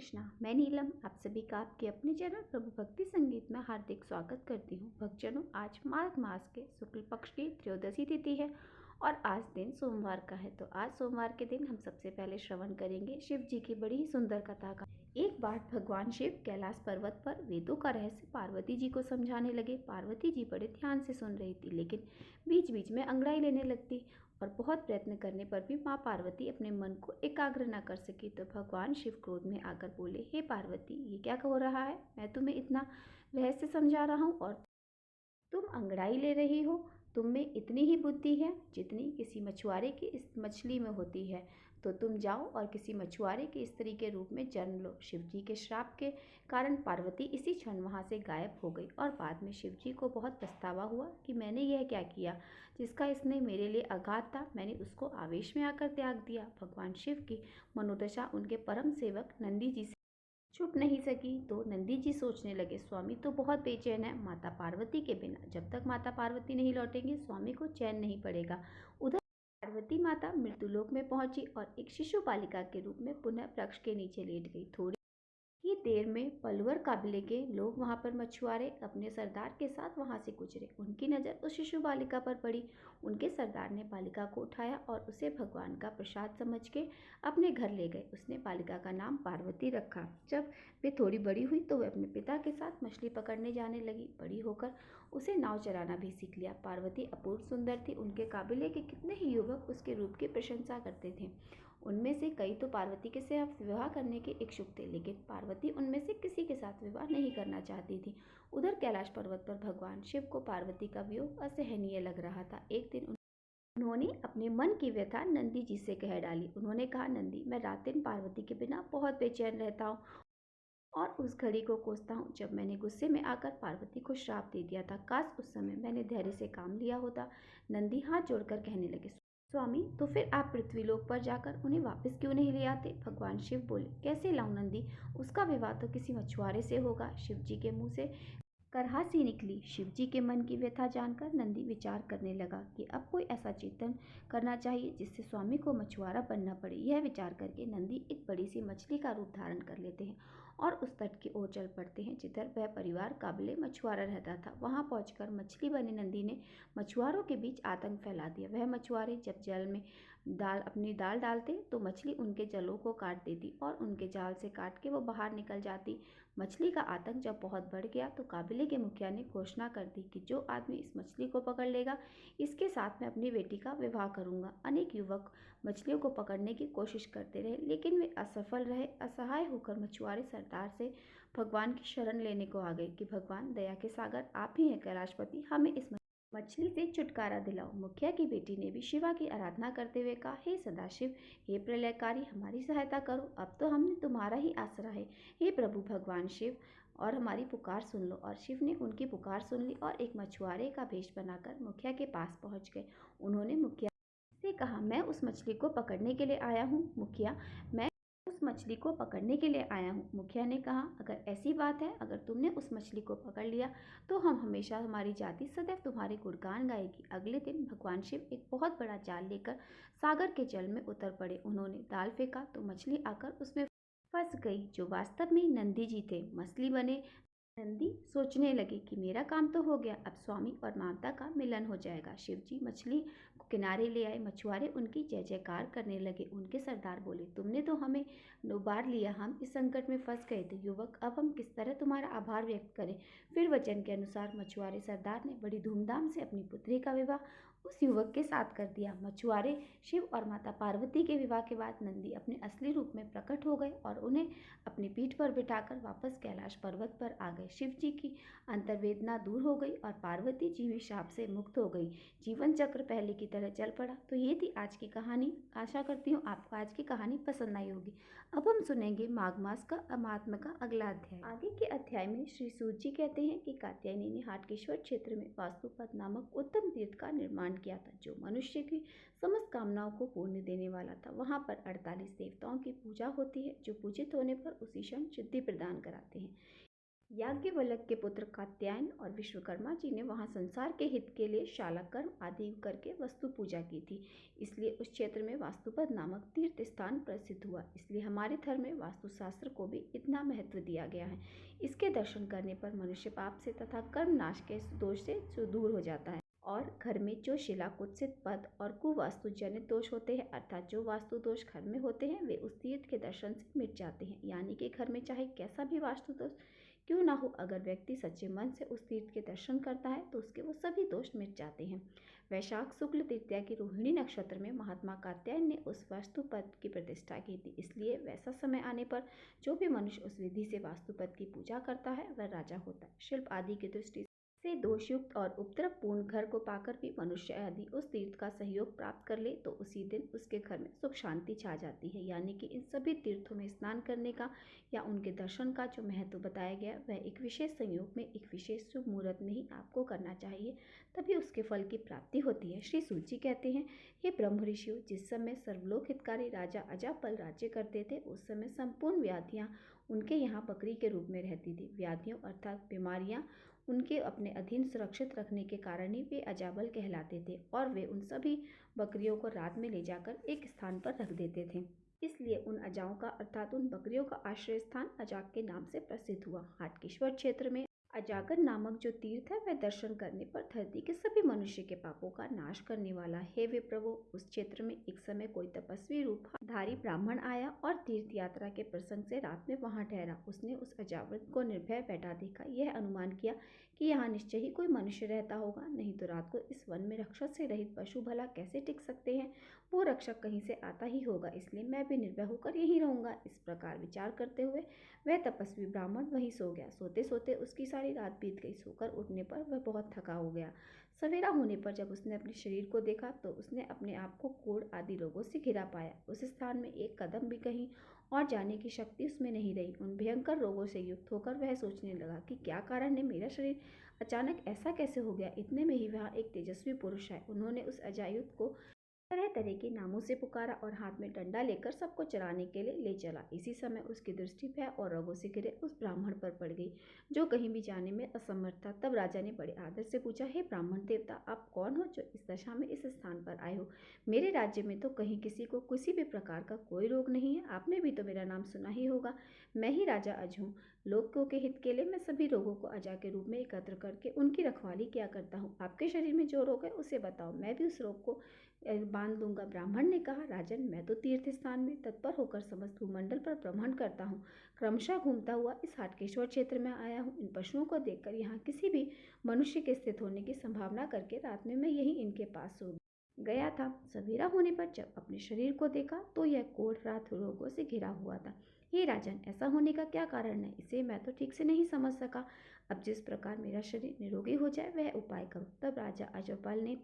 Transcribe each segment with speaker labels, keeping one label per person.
Speaker 1: कृष्णा। मैं नीलम आप सभी का आपके अपने चैनल प्रभु भक्ति संगीत में हार्दिक स्वागत करती हूँ। भक्तजनों, आज माघ मास के शुक्ल पक्ष की त्रयोदशी तिथि है और आज दिन सोमवार का है। तो आज सोमवार के दिन हम सबसे पहले श्रवण करेंगे शिव जी की बड़ी ही सुंदर कथा का। एक बार भगवान शिव कैलाश पर्वत पर वेदों का रहस्य पार्वती जी को समझाने लगे। पार्वती जी बड़े ध्यान से सुन रही थी, लेकिन बीच बीच में अंगड़ाई लेने लगती और बहुत प्रयत्न करने पर भी माँ पार्वती अपने मन को एकाग्र न कर सकी। तो भगवान शिव क्रोध में आकर बोले, हे पार्वती, ये क्या हो रहा है? मैं तुम्हें इतना रहस्य समझा रहा हूँ और तुम अंगड़ाई ले रही हो। तुम में इतनी ही बुद्धि है जितनी किसी मछुआरे की इस मछली में होती है। तो तुम जाओ और किसी मछुआरे की स्त्री के रूप में जन्म लो। शिव जी के श्राप के कारण पार्वती इसी क्षण वहां से गायब हो गई और बाद में शिव जी को बहुत पछतावा हुआ कि मैंने यह क्या किया। जिसका इसने मेरे लिए आघात था, मैंने उसको आवेश में आकर त्याग दिया। भगवान शिव की मनोदशा उनके परम सेवक नंदी जी छुप नहीं सकी। तो नंदी जी सोचने लगे, स्वामी तो बहुत बेचैन है माता पार्वती के बिना। जब तक माता पार्वती नहीं लौटेंगे स्वामी को चैन नहीं पड़ेगा। उधर पार्वती माता मृत्युलोक में पहुंची और एक शिशु बालिका के रूप में पुनः वृक्ष के नीचे लेट गई। थोड़ी ही देर में पलवर काबिले के लोग वहां पर मछुआरे अपने सरदार के साथ वहां से गुजरे। उनकी नजर उस शिशु बालिका पर पड़ी। उनके सरदार ने बालिका को उठाया और उसे भगवान का प्रसाद समझ के अपने घर ले गए। उसने बालिका का नाम पार्वती रखा। जब वे थोड़ी बड़ी हुई तो वे अपने पिता के साथ मछली पकड़ने जाने लगी। बड़ी होकर उसे नाव चलाना भी सीख लिया। पार्वती अपूर्व सुंदर थी। उनके काबिले के कितने ही युवक उसके रूप की प्रशंसा करते थे। उनमें से कई तो पार्वती के साथ विवाह करने के इच्छुक थे, लेकिन पार्वती उनमें से किसी के साथ विवाह नहीं करना चाहती थी। उधर कैलाश पर्वत पर भगवान शिव को पार्वती का वियोग असहनीय लग रहा था। एक दिन उन्होंने अपने मन की व्यथा नंदी जी से कह डाली। उन्होंने कहा, नंदी, मैं रात दिन पार्वती के बिना बहुत बेचैन रहता हूँ और उस घड़ी को कोसता हूँ जब मैंने गुस्से में आकर पार्वती को श्राप दे दिया था। काश उस समय मैंने धैर्य से काम लिया होता। नंदी हाथ जोड़कर कहने लगे, स्वामी, तो फिर आप पृथ्वीलोक पर जाकर उन्हें वापस क्यों नहीं ले आते? भगवान शिव बोले, कैसे लाऊं नंदी? उसका विवाह तो किसी मछुआरे से होगा। शिव जी के मुंह से करहासी निकली। शिव जी के मन की व्यथा जानकर नंदी विचार करने लगा कि अब कोई ऐसा चिंतन करना चाहिए जिससे स्वामी को मछुआरा बनना पड़े। यह विचार करके नंदी एक बड़ी सी मछली का रूप धारण कर लेते हैं और उस तट की ओर चल पड़ते हैं जिधर वह परिवार काबिले मछुआरा रहता था। वहां पहुंचकर मछली बने नंदी ने मछुआरों के बीच आतंक फैला दिया। वह मछुआरे जब जल में अपनी दाल डालते तो मछली उनके जलों को काट देती और उनके जाल से काट के वो बाहर निकल जाती। मछली का आतंक जब बहुत बढ़ गया तो काबिले के मुखिया ने घोषणा कर दी कि जो आदमी इस मछली को पकड़ लेगा, इसके साथ मैं अपनी बेटी का विवाह करूंगा। अनेक युवक मछलियों को पकड़ने की कोशिश करते रहे, लेकिन वे असफल रहे। असहाय होकर मछुआरे सरदार से भगवान की शरण लेने को आ गए कि भगवान दया के सागर आप ही हैं कैलाशपति, हमें इस मछली से छुटकारा दिलाओ। मुखिया की बेटी ने भी शिवा की आराधना करते हुए कहा, हे सदाशिव, हे प्रलयकारी, हमारी सहायता करो। अब तो हमने तुम्हारा ही आसरा है, हे प्रभु भगवान शिव, और हमारी पुकार सुन लो। और शिव ने उनकी पुकार सुन ली और एक मछुआरे का भेष बनाकर मुखिया के पास पहुंच गए। उन्होंने मुखिया से कहा, मैं उस मछली को पकड़ने के लिए आया हूँ। मुखिया, मैं उस मछली को पकड़ने के लिए आया हूँ। मुखिया ने कहा, अगर ऐसी बात है, अगर तुमने उस मछली को पकड़ लिया तो हम हमेशा, हमारी जाति सदैव तुम्हारे गुणगान गाएगी। अगले दिन भगवान शिव एक बहुत बड़ा जाल लेकर सागर के जल में उतर पड़े। उन्होंने जाल फेंका तो मछली आकर उसमें फंस गई, जो वास्तव में नंदी जी थे। मछली बने नंदी सोचने लगे कि मेरा काम तो हो गया, अब स्वामी और माता का मिलन हो जाएगा। शिव जी मछली को किनारे ले आए। मछुआरे उनकी जय जयकार करने लगे। उनके सरदार बोले, तुमने तो हमें उबार लिया, हम इस संकट में फंस गए थे। युवक, अब हम किस तरह तुम्हारा आभार व्यक्त करें? फिर वचन के अनुसार मछुआरे सरदार ने बड़ी धूमधाम से अपनी पुत्री का विवाह उस युवक के साथ कर दिया। मछुआरे शिव और माता पार्वती के विवाह के बाद नंदी अपने असली रूप में प्रकट हो गए और उन्हें अपनी पीठ पर बिठाकर वापस कैलाश पर्वत पर आ गए। शिव जी की अंतर्वेदना दूर हो गई और पार्वती जी भी शाप से मुक्त हो गई। जीवन चक्र पहले की तरह चल पड़ा। तो ये थी आज की कहानी। आशा करती हूँ आपको आज की कहानी पसंद आई होगी। अब हम सुनेंगे माघ मास का महात्म्य का अगला अध्याय। आगे के अध्याय में श्री सूत जी कहते हैं कि कात्यायनी ने हाटकेश्वर क्षेत्र में वास्तुपद नामक उत्तम तीर्थ का निर्माण किया था, जो मनुष्य की समस्त कामनाओं को पूर्ण देने वाला था। वहां पर 48 देवताओं की पूजा होती है, जो पूजित होने पर उसी क्षण सिद्धि प्रदान कराते हैं। याज्ञवल्क्य के पुत्र कात्यायन और विश्वकर्मा जी ने वहां संसार के हित के लिए शालाकर्म आदि करके वस्तु पूजा की थी। इसलिए उस क्षेत्र में वास्तुपद नामक तीर्थ स्थान प्रसिद्ध हुआ। इसलिए हमारे धर्म में वास्तुशास्त्र को भी इतना महत्व दिया गया है। इसके दर्शन करने पर मनुष्य पाप से तथा कर्म नाश के दोष से दूर हो जाता है। और घर में जो शिला कुत्सित पद और कुवास्तु जनित दोष होते हैं, अर्थात जो वास्तु दोष घर में होते हैं, वे उस तीर्थ के दर्शन से मिट जाते हैं। यानी कि घर में चाहे कैसा भी वास्तु दोष क्यों ना हो, अगर व्यक्ति सच्चे मन से उस तीर्थ के दर्शन करता है तो उसके वो सभी दोष मिट जाते हैं। वैशाख शुक्ल तृतीया की रोहिणी नक्षत्र में महात्मा कात्यायन ने उस वास्तुपद की प्रतिष्ठा की थी। इसलिए वैसा समय आने पर जो भी मनुष्य उस विधि से वास्तुपद की पूजा करता है वह राजा होता है। शिल्प आदि की दृष्टि से दोषयुक्त और उपद्रवपूर्ण घर को पाकर भी मनुष्य यदि उस तीर्थ का सहयोग प्राप्त कर ले तो उसी दिन उसके घर में सुख शांति छा जाती है। यानी कि इन सभी तीर्थों में स्नान करने का या उनके दर्शन का जो महत्व बताया गया वह एक विशेष संयोग में, एक विशेष शुभ मुहूर्त में ही आपको करना चाहिए, तभी उसके फल की प्राप्ति होती है। श्री सूत जी कहते हैं, हे ब्रह्म ऋषियों, जिस समय सर्वलोक हितकारी राजा अजापल राज्य करते थे उस समय संपूर्ण व्याधियां उनके यहाँ बकरी के रूप में रहती थी। व्याधियों अर्थात बीमारियां उनके अपने अधीन सुरक्षित रखने के कारण ही वे अजाबल कहलाते थे और वे उन सभी बकरियों को रात में ले जाकर एक स्थान पर रख देते थे। इसलिए उन अजाओं का अर्थात उन बकरियों का आश्रय स्थान अजाक के नाम से प्रसिद्ध हुआ। हाटकेश्वर क्षेत्र में अजागर नामक जो तीर्थ है वह दर्शन करने पर धरती के सभी मनुष्य के पापों का नाश करने वाला है। वे प्रभु, उस क्षेत्र में एक समय कोई तपस्वी रूपधारी ब्राह्मण आया और तीर्थ यात्रा के प्रसंग से रात में वहां ठहरा। उसने उस अजावर को निर्भय बैठा देखा, यह अनुमान किया कि यहाँ निश्चय ही कोई मनुष्य रहता होगा, नहीं तो रात को इस वन में रक्षक से रहित पशु भला कैसे टिक सकते हैं। वो रक्षक कहीं से आता ही होगा, इसलिए मैं भी निर्भय होकर यहीं रहूंगा। इस प्रकार विचार करते हुए वह तपस्वी ब्राह्मण वहीं सो गया। सोते सोते उसकी सारी रात बीत गई। सोकर उठने पर वह बहुत थका हो गया। सवेरा होने पर जब उसने अपने शरीर को देखा तो उसने अपने आप को कोढ़ आदि रोगों से घिरा पाया। उस स्थान में एक कदम भी कहीं और जाने की शक्ति उसमें नहीं रही। उन भयंकर रोगों से युक्त होकर वह सोचने लगा कि क्या कारण है, मेरा शरीर अचानक ऐसा कैसे हो गया। इतने में ही वहाँ एक तेजस्वी पुरुष आए। उन्होंने उस अजायुत को तरह तरह के नामों से पुकारा और हाथ में डंडा लेकर सबको चराने के लिए ले चला। इसी समय उसकी दृष्टि भय और रोगों से घिरे उस ब्राह्मण पर पड़ गई जो कहीं भी जाने में असमर्थ था। तब राजा ने बड़े आदर से पूछा, हे ब्राह्मण देवता, आप कौन हो जो इस दशा में इस स्थान पर आए हो। मेरे राज्य में तो कहीं किसी को किसी भी प्रकार का कोई रोग नहीं है। आपने भी तो मेरा नाम सुना ही होगा। मैं ही राजा अज हूँ। लोगों के हित के लिए मैं सभी रोगों को अजा के रूप में एकत्र करके उनकी रखवाली किया करता हूँ। आपके शरीर में जो रोग है उसे बताओ, मैं भी उस रोग को बांध दूंगा। ब्राह्मण ने कहा, राजन, मैं तो तीर्थ स्थान में तत्पर होकर समस्त भूमंडल पर भ्रमण करता हूँ। क्रमशः घूमता हुआ इस हाटकेश्वर क्षेत्र में आया हूँ। इन पशुओं को देखकर यहाँ किसी भी मनुष्य के स्थित होने की संभावना करके रात में मैं यहीं इनके पास सो गया था। सवेरा होने पर जब अपने शरीर को देखा तो यह कोढ़ रात रोगों से घिरा हुआ था। हे राजन, ऐसा होने का क्या कारण है, इसे मैं तो ठीक से नहीं समझ सका। अब जिस प्रकार मेरा शरीर निरोगी हो जाए वह उपाय करो। तब राजा अजपाल ने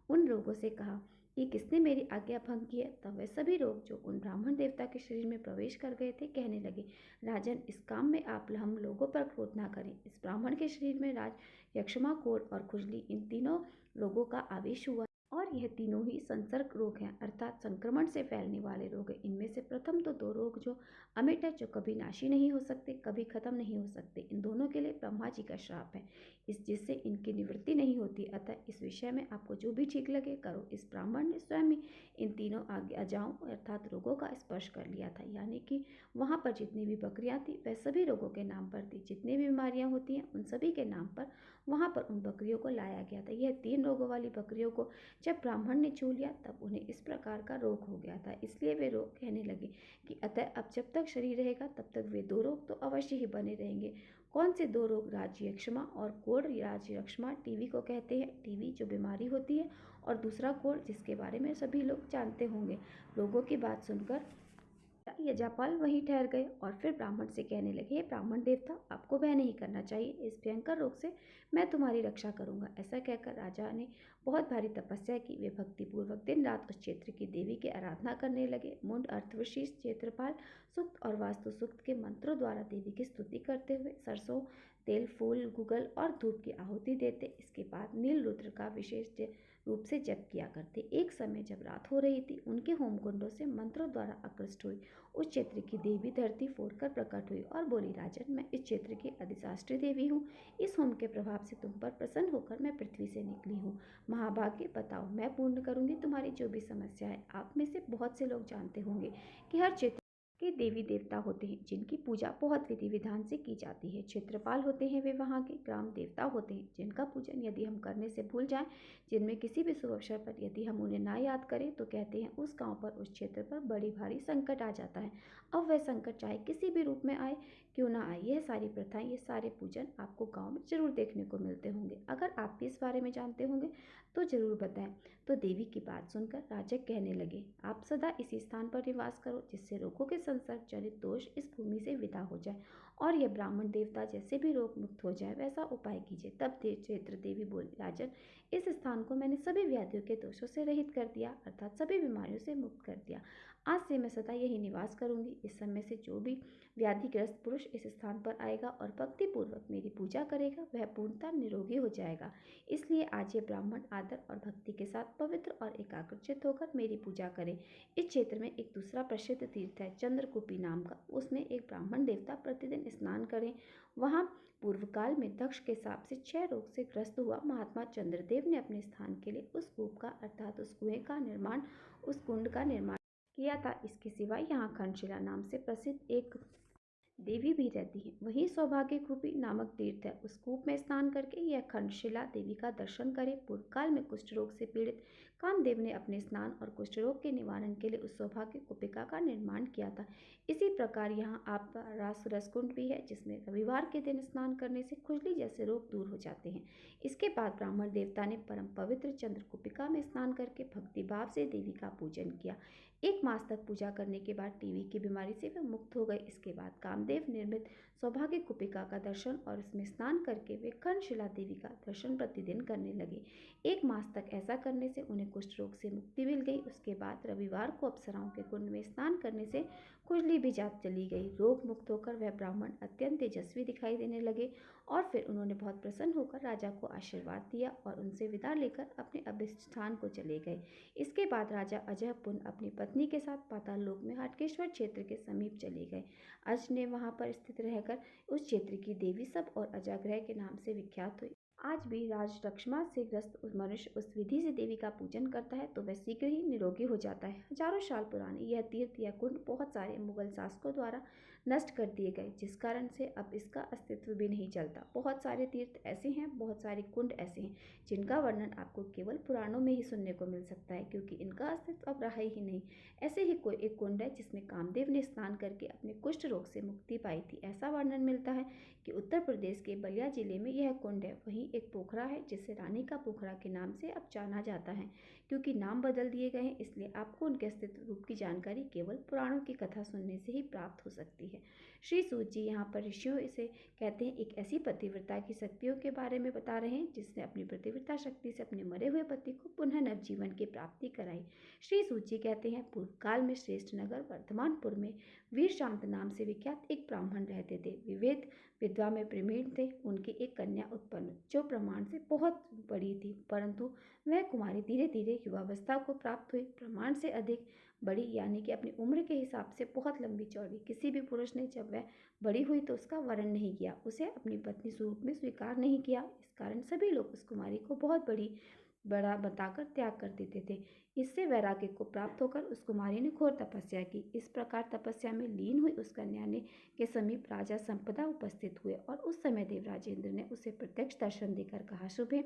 Speaker 1: उन रोगों से कहा कि किसने मेरी आज्ञा भंग की है। तब वह सभी रोग जो उन ब्राह्मण देवता के शरीर में प्रवेश कर गए थे कहने लगे, राजन, इस काम में आप हम लोगों पर क्रोध ना करें। इस ब्राह्मण के शरीर में राज यक्षमा, कोढ़ और खुजली, इन तीनों रोगों का आवेश हुआ और यह तीनों ही संसर्ग रोग हैं, अर्थात संक्रमण से फैलने वाले रोग हैं। इनमें से प्रथम तो दो रोग जो अमिट है, जो कभी नाशी नहीं हो सकते, कभी खत्म नहीं हो सकते, इन दोनों के लिए ब्रह्मा जी का श्राप है, जिससे इनकी निवृत्ति नहीं होती। अतः इस विषय में आपको जो भी ठीक लगे करो। इस ब्राह्मण ने स्वयं ही इन तीनों अजाओं अर्थात रोगों का स्पर्श कर लिया था। यानी कि वहाँ पर जितनी भी बकरियाँ थी वह सभी रोगों के नाम पर थी। जितनी भी बीमारियाँ होती हैं उन सभी के नाम पर वहाँ पर उन बकरियों को लाया गया था। यह 3 रोगों वाली बकरियों को जब ब्राह्मण ने छू लिया तब उन्हें इस प्रकार का रोग हो गया था। इसलिए वे रोग कहने लगे कि अतः अब जब तक शरीर रहेगा तब तक वे 2 रोग तो अवश्य ही बने रहेंगे। कौन से 2 रोग? राज्यक्षमा और कोढ़। राज्यक्षमा टीवी को कहते हैं, टीवी जो बीमारी होती है, और दूसरा कोढ़ जिसके बारे में सभी लोग जानते होंगे। लोगों की बात सुनकर यजापाल वहीं ठहर गए और फिर ब्राह्मण से कहने लगे, हे ब्राह्मण देवता, आपको भय नहीं करना चाहिए। इस भयंकर रोग से मैं तुम्हारी रक्षा करूंगा। ऐसा कहकर राजा ने बहुत भारी तपस्या की। वे भक्तिपूर्वक दिन रात उस क्षेत्र की देवी की आराधना करने लगे। मुंड, अर्थविशीष, क्षेत्रपाल सूक्त और वास्तु सूक्त के मंत्रों द्वारा देवी की स्तुति करते हुए सरसों तेल, फूल, गुगल और धूप की आहुति देते। इसके बाद नील रुद्र का विशेष रूप से जप किया करते। एक समय जब रात हो रही थी, उनके होमकुंडों से मंत्रों द्वारा आकृष्ट हुई उस क्षेत्र की देवी धरती फोड़कर प्रकट हुई और बोली, राजन, मैं इस क्षेत्र की अधिशास्त्री देवी हूँ। इस होम के प्रभाव से तुम पर प्रसन्न होकर मैं पृथ्वी से निकली हूँ। महाभाग्य, बताओ, मैं पूर्ण करूंगी तुम्हारी जो भी समस्या है। आप में से बहुत से लोग जानते होंगे कि हर क्षेत्र के देवी देवता होते हैं जिनकी पूजा बहुत विधि विधान से की जाती है। क्षेत्रपाल होते हैं वे वहाँ के ग्राम देवता होते हैं जिनका पूजन यदि हम करने से भूल जाएं, जिनमें किसी भी शुभ अवसर पर यदि हम उन्हें ना याद करें तो कहते हैं उस गांव पर, उस क्षेत्र पर बड़ी भारी संकट आ जाता है। अब वह संकट चाहे किसी भी रूप में आए क्यों ना आए, यह सारी प्रथाएं, ये सारे पूजन आपको गाँव में जरूर देखने को मिलते होंगे। अगर आप भी इस बारे में जानते होंगे तो जरूर बताएं। तो देवी की बात सुनकर राजा कहने लगे, आप सदा इसी स्थान पर निवास करो जिससे रोगों के संसर्ग जनित दोष इस भूमि से विदा हो जाए और यह ब्राह्मण देवता जैसे भी रोग मुक्त हो जाए वैसा उपाय कीजिए। तब क्षेत्र देवी बोली, राजन, इस स्थान को मैंने सभी व्याधियों के दोषों से रहित कर दिया, अर्थात सभी बीमारियों से मुक्त कर दिया। आज से मैं सदा यही निवास करूंगी। इस समय से जो भी व्याधिग्रस्त पुरुष इस स्थान पर आएगा और भक्ति पूर्वक मेरी पूजा करेगा वह पूर्णतः निरोगी हो जाएगा। इसलिए आज ये ब्राह्मण आदर और भक्ति के साथ पवित्र और एकाग्रचित होकर मेरी पूजा करें। इस क्षेत्र में एक दूसरा प्रसिद्ध तीर्थ है चंद्रकूपी नाम का, उसमें एक ब्राह्मण देवता प्रतिदिन स्नान करें। वहाँ पूर्व काल में दक्ष के साप से क्षय रोग से ग्रस्त हुआ महात्मा चंद्रदेव ने अपने स्थान के लिए उस कूप का अर्थात उस कुएं का निर्माण, उस कुंड का निर्माण किया था। इसके सिवा यहाँ खंडशिला नाम से प्रसिद्ध एक देवी भी रहती है। वहीं सौभाग्य कूपी नामक तीर्थ है। उस कूप में स्नान करके यह खंडशिला देवी का दर्शन करें। पूर्व काल में कुष्ठ रोग से पीड़ित कामदेव ने अपने स्नान और कुष्ठ रोग के निवारण के लिए उस सौभाग्य कूपिका का निर्माण किया था। इसी प्रकार यहाँ आप रसकुंड भी है जिसमें रविवार के दिन स्नान करने से खुजली जैसे रोग दूर हो जाते हैं। इसके बाद ब्राह्मण देवता ने परम पवित्र चंद्रकूपिका में स्नान करके भक्ति भाव से देवी का पूजन किया। एक मास तक पूजा करने के बाद टीबी की बीमारी से वे मुक्त हो गए। इसके बाद कामदेव निर्मित सौभाग्य कूपिका का दर्शन और उसमें स्नान करके वे खंडशिला देवी का दर्शन प्रतिदिन करने लगे। एक मास तक ऐसा करने से उन्हें कुष्ठ रोग से मुक्ति मिल गई। उसके बाद रविवार को अप्सराओं के कुंड में स्नान करने से खुजली भी जात चली गई। रोग मुक्त होकर वह ब्राह्मण अत्यंत तेजस्वी दिखाई देने लगे और फिर उन्होंने बहुत प्रसन्न होकर राजा को आशीर्वाद दिया और उनसे विदा लेकर अपने अभिष्ट स्थान को चले गए। इसके बाद राजा अजय पुन अपनी पत्नी के साथ पाताल लोक में हाटकेश्वर क्षेत्र के समीप चले गए। अज ने वहां पर स्थित रहकर उस क्षेत्र की देवी सब और अजाग्रह के नाम से विख्यात हुई। आज भी राज रक्षमा से ग्रस्त उस मनुष्य उस विधि से देवी का पूजन करता है तो वह शीघ्र ही निरोगी हो जाता है। हजारों साल पुरानी यह तीर्थ या कुंड बहुत सारे मुगल शासकों द्वारा नष्ट कर दिए गए, जिस कारण से अब इसका अस्तित्व भी नहीं चलता। बहुत सारे तीर्थ ऐसे हैं, बहुत सारे कुंड ऐसे हैं जिनका वर्णन आपको केवल पुराणों में ही सुनने को मिल सकता है क्योंकि इनका अस्तित्व अब रहा ही नहीं। ऐसे ही कोई एक कुंड है जिसमें कामदेव ने स्नान करके अपने कुष्ठ रोग से मुक्ति पाई थी। ऐसा वर्णन मिलता है कि उत्तर प्रदेश के बलिया जिले में यह कुंड है। वहीं एक पोखरा है जिसे रानी का पोखरा के नाम से अब जाना जाता है। क्योंकि नाम बदल दिए गए हैं इसलिए आपको उनके अस्तित्व रूप की जानकारी केवल पुराणों की कथा सुनने से ही प्राप्त हो सकती है। श्री सूत जी यहाँ पर ऋषियों इसे कहते हैं एक ऐसी पतिव्रता की शक्तियों के बारे में बता रहे हैं जिसने अपनी पतिव्रता शक्ति से अपने मरे हुए पति को पुनः नवजीवन की प्राप्ति कराई। श्री सूत जी कहते हैं पूर्व काल में श्रेष्ठ नगर वर्धमानपुर में वीर शांत नाम से विख्यात एक ब्राह्मण रहते थे। विवेद विद्या में प्रवीण थे। उनकी एक कन्या उत्पन्न जो प्रमाण से बहुत बड़ी थी, परंतु वह कुमारी धीरे धीरे युवावस्था को प्राप्त हुई। प्रमाण से अधिक बड़ी यानी कि अपनी उम्र के हिसाब से बहुत लंबी चौड़ी। किसी भी पुरुष ने जब वह बड़ी हुई तो उसका वरण नहीं किया, उसे अपनी पत्नी स्वरूप में स्वीकार नहीं किया। इस कारण सभी लोग उस कुमारी को बहुत बड़ा बताकर त्याग कर देते थे। इससे वैराग्य को प्राप्त होकर उस कुमारी ने घोर तपस्या की। इस प्रकार तपस्या में लीन हुई उस कन्या ने के समीप राजा संपदा उपस्थित हुए और उस समय देवराजेंद्र ने उसे प्रत्यक्ष दर्शन देकर कहा, शुभे,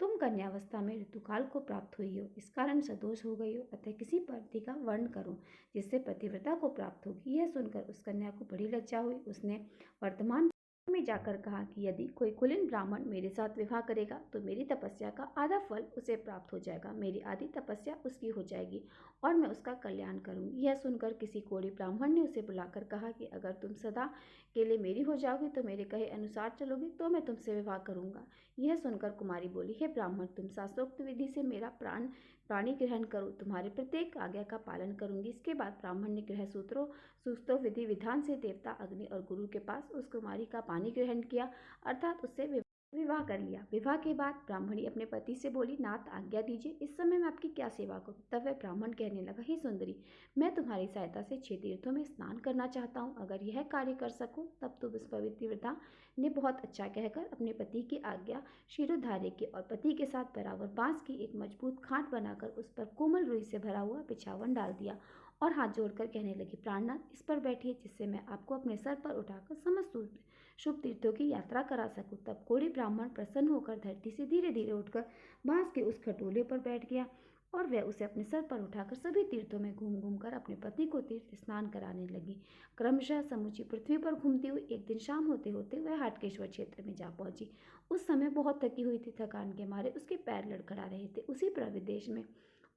Speaker 1: तुम कन्यावस्था में ऋतुकाल को प्राप्त हुई हो, इस कारण सदोष हो गई हो, अतः किसी पति का वर्ण करो जिससे पतिव्रता को प्राप्त होगी। यह सुनकर उस कन्या को बड़ी लज्जा हुई। उसने वर्तमान में जाकर कहा कि यदि कोई कुलीन ब्राह्मण मेरे साथ विवाह करेगा तो मेरी तपस्या का आधा फल उसे प्राप्त हो जाएगा, मेरी आधी तपस्या उसकी हो जाएगी और मैं उसका कल्याण करूंगी। यह सुनकर किसी कोढ़ी ब्राह्मण ने उसे बुलाकर कहा कि अगर तुम सदा के लिए मेरी हो जाओगी तो मेरे कहे अनुसार चलोगी तो मैं तुमसे विवाह करूंगा। यह सुनकर कुमारी बोली, हे ब्राह्मण, तुम शास्त्रोक्त विधि से मेरा प्राणी ग्रहण करो, तुम्हारे प्रत्येक आज्ञा का पालन करूंगी। इसके बाद ब्राह्मण ने गृह सूत्रों सुस्तव विधि विधान से देवता अग्नि और गुरु के पास उस कुमारी का पानी ग्रहण किया, अर्थात उससे विवाह कर लिया। विवाह के बाद ब्राह्मणी अपने पति से बोली, नाथ आज्ञा दीजिए, इस समय मैं आपकी क्या सेवा करूं। तब वह ब्राह्मण कहने लगा, हे सुंदरी, मैं तुम्हारी सहायता से 6 तीर्थों में स्नान करना चाहता हूँ, अगर यह कार्य कर सकूं तब तो उस पवित्रता ने बहुत अच्छा कहकर अपने पति की आज्ञा शिरोधार्य की और पति के साथ बराबर बांस की एक मजबूत खाट बनाकर उस पर कोमल रुई से भरा हुआ बिछावन डाल दिया और हाथ जोड़कर कहने लगी, प्राणनाथ, इस पर बैठिए जिससे मैं आपको अपने सर पर उठाकर समस्त शुभ तीर्थों की यात्रा करा सकूं। तब कोढ़ी ब्राह्मण प्रसन्न होकर धरती से धीरे धीरे उठकर बांस के उस खटोले पर बैठ गया और वह उसे अपने सर पर उठाकर सभी तीर्थों में घूम घूम कर अपने पति को तीर्थ स्नान कराने लगी। क्रमशः समूची पृथ्वी पर घूमती हुई एक दिन शाम होते होते वह हाटकेश्वर क्षेत्र में जा पहुंची। उस समय बहुत थकी हुई थी, थकान के मारे उसके पैर लड़खड़ा रहे थे। उसी प्रविदेश में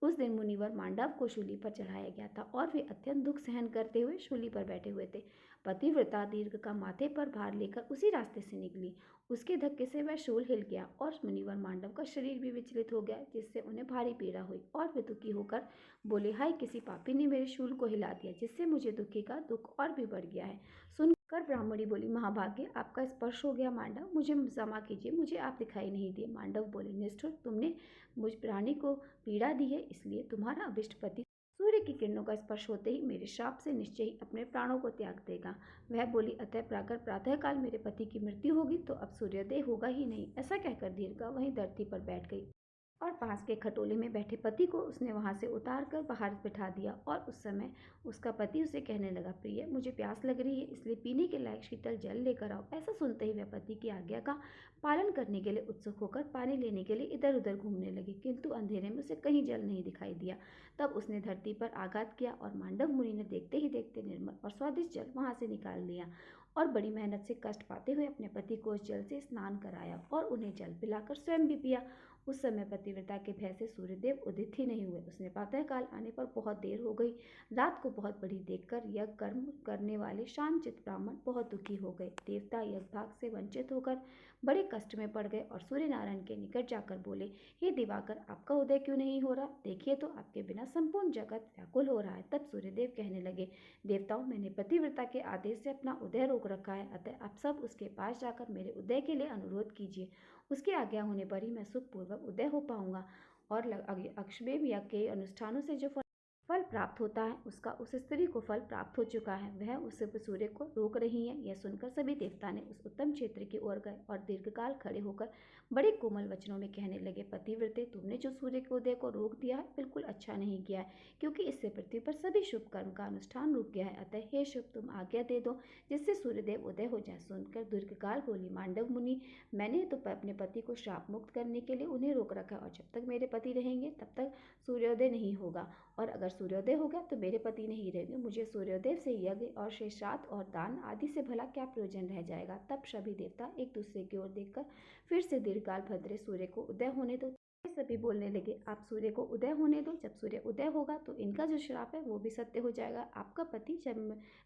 Speaker 1: उस दिन मुनिवर मांडव को शूली पर चढ़ाया गया था और वे अत्यंत दुख सहन करते हुए शूली पर बैठे हुए थे। पतिव्रता दीर्घ का माथे पर भार लेकर उसी रास्ते से निकली। उसके धक्के से वह शूल हिल गया और मुनिवर मांडव का शरीर भी विचलित हो गया, जिससे उन्हें भारी पीड़ा हुई और वे दुखी होकर बोले, हाय, किसी पापी ने मेरे शूल को हिला दिया, जिससे मुझे दुखी का दुख और भी बढ़ गया है। सुनकर ब्राह्मणी बोली, महाभाग्य, आपका स्पर्श हो गया मांडव, मुझे क्षमा कीजिए, मुझे आप दिखाई नहीं दिए। मांडव बोले, निष्ठुर, तुमने मुझ प्राणी को पीड़ा दी है, इसलिए तुम्हारा अभिष्ट पति सूर्य की किरणों का स्पर्श होते ही मेरे शाप से निश्चय ही अपने प्राणों को त्याग देगा। वह बोली, अतः अगर प्रातःकाल मेरे पति की मृत्यु होगी तो अब सूर्योदय होगा ही नहीं। ऐसा कहकर दीर्घा वहीं धरती पर बैठ गई और पास के खटोले में बैठे पति को उसने वहां से उतार कर बाहर बिठा दिया और उस समय उसका पति उसे कहने लगा, प्रिय, मुझे प्यास लग रही है, इसलिए पीने के लायक शीतल जल लेकर आओ। ऐसा सुनते ही वह पति की आज्ञा का पालन करने के लिए उत्सुक होकर पानी लेने के लिए इधर उधर घूमने लगी, किंतु अंधेरे में उसे कहीं जल नहीं दिखाई दिया। तब उसने धरती पर आघात किया और मांडव मुनि ने देखते ही देखते निर्मल और स्वादिष्ट जल वहां से निकाल लिया और बड़ी मेहनत से कष्ट पाते हुए अपने पति को उस जल से स्नान कराया और उन्हें जल पिलाकर स्वयं भी पिया। उस समय पतिव्रता के भय से सूर्यदेव उदित ही नहीं हुए। उसने प्रातःकाल आने पर बहुत देर हो गई। रात को बहुत बड़ी देखकर यज्ञ कर्म करने वाले शांतचित्त ब्राह्मण बहुत दुखी हो गए। देवता यज्ञ भाग से वंचित होकर बड़े कष्ट में पड़ गए और सूर्य नारायण के निकट जाकर बोले, हे दिवाकर, आपका उदय क्यों नहीं हो रहा? देखिए तो आपके बिना संपूर्ण जगत व्याकुल हो रहा है। तब सूर्यदेव कहने लगे, देवताओं, मैंने पतिव्रता के आदेश से अपना उदय रोक रखा है, अतः आप सब उसके पास जाकर मेरे उदय के लिए अनुरोध कीजिए। उसकी आज्ञा होने पर ही मैं सुखपूर्वक उदय हो पाऊंगा और अश्वमेध यज्ञ के अनुष्ठानों से जो फल प्राप्त होता है उसका उस स्त्री को फल प्राप्त हो चुका है, वह उस सूर्य को रोक रही है। यह सुनकर सभी देवता ने उस उत्तम क्षेत्र की ओर गए और दीर्घकाल खड़े होकर बड़े कोमल वचनों में कहने लगे, पतिव्रते, तुमने जो सूर्य के उदय को रोक दिया है बिल्कुल अच्छा नहीं किया है, क्योंकि इससे पृथ्वी पर सभी शुभ कर्म का अनुष्ठान रुक गया है। अतः हे शुभ, तुम आज्ञा दे दो जिससे सूर्यदेव उदय हो जाए। सुनकर दीर्घकाल बोली, मांडव मुनि, मैंने तो अपने पति को श्राप मुक्त करने के लिए उन्हें रोक रखा और जब तक मेरे पति रहेंगे तब तक सूर्योदय नहीं होगा, और अगर सूर्योदय हो गया तो मेरे पति नहीं रहेंगे। मुझे सूर्योदय से यज्ञ और शेषरात और दान आदि से भला क्या प्रयोजन रह जाएगा। तब सभी देवता एक दूसरे की ओर देखकर फिर से दीर्घकाल भद्रे, सूर्य को उदय होने दो। सभी बोलने लगे, आप सूर्य को उदय होने दो, जब सूर्य उदय होगा तो इनका जो श्राप है वो भी सत्य हो जाएगा। आपका पति जब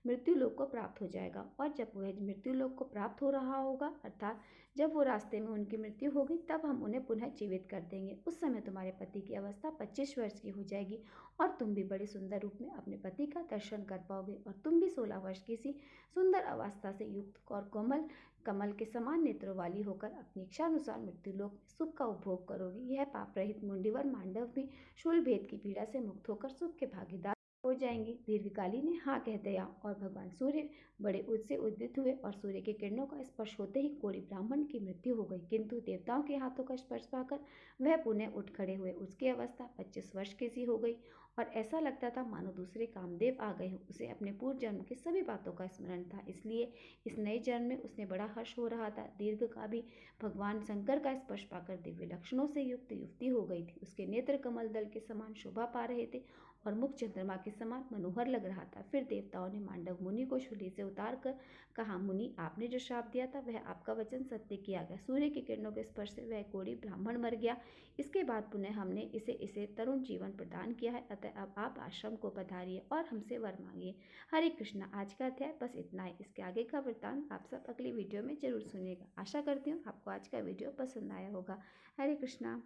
Speaker 1: मृत्यु लोक को प्राप्त हो जाएगा और जब वह मृत्यु लोक को प्राप्त हो रहा होगा, अर्थात जब वो रास्ते में उनकी मृत्यु होगी, तब हम उन्हें पुनः जीवित कर देंगे। उस समय तुम्हारे पति की अवस्था 25 वर्ष की हो जाएगी और तुम भी बड़े सुंदर रूप में अपने पति का दर्शन कर पाओगे और तुम भी 16 वर्ष की सी सुंदर अवस्था से युक्त और कोमल कमल के समान नेत्रों वाली होकर अपनी इच्छानुसार मृत्यु लोक में सुख का उपभोग करोगी। यह पाप रहित मुंडीवर मांडव भी शूल भेद की पीड़ा से मुक्त होकर सुख के भागीदार हो जाएंगे। दीर्घकाली ने हाँ कह दिया और भगवान सूर्य बड़े उससे उदित हुए और सूर्य के किरणों का स्पर्श होते ही कोढ़ी ब्राह्मण की मृत्यु हो गई, किंतु देवताओं के हाथों का स्पर्श पाकर वह पुनः उठ खड़े हुए। उसकी अवस्था 25 वर्ष की सी हो गई और ऐसा लगता था मानो दूसरे कामदेव आ गए हों। उसे अपने पूर्व जन्म की सभी बातों का स्मरण था, इसलिए इस नए जन्म में उसने बड़ा हर्ष हो रहा था। दीर्घ का भी भगवान शंकर का स्पर्श पाकर दिव्य लक्षणों से युक्त युवती हो गई थी। उसके नेत्र कमल दल के समान शोभा पा रहे थे और मुख चंद्रमा के समान मनोहर लग रहा था। फिर देवताओं ने मांडव मुनि को शूली से उतार कर कहा, मुनि, आपने जो श्राप दिया था वह आपका वचन सत्य किया गया। सूर्य की किरणों के स्पर्श से वह कोढ़ी ब्राह्मण मर गया। इसके बाद पुनः हमने इसे तरुण जीवन प्रदान किया है। अतः अब आप आश्रम को पधारिए और हमसे वर मांगिए। हरे कृष्णा। आज का अध्याय बस इतना ही। इसके आगे का वृत्तांत आप सब अगली वीडियो में जरूर सुनिएगा। आशा करती हूँ आपको आज का वीडियो पसंद आया होगा। हरे कृष्णा।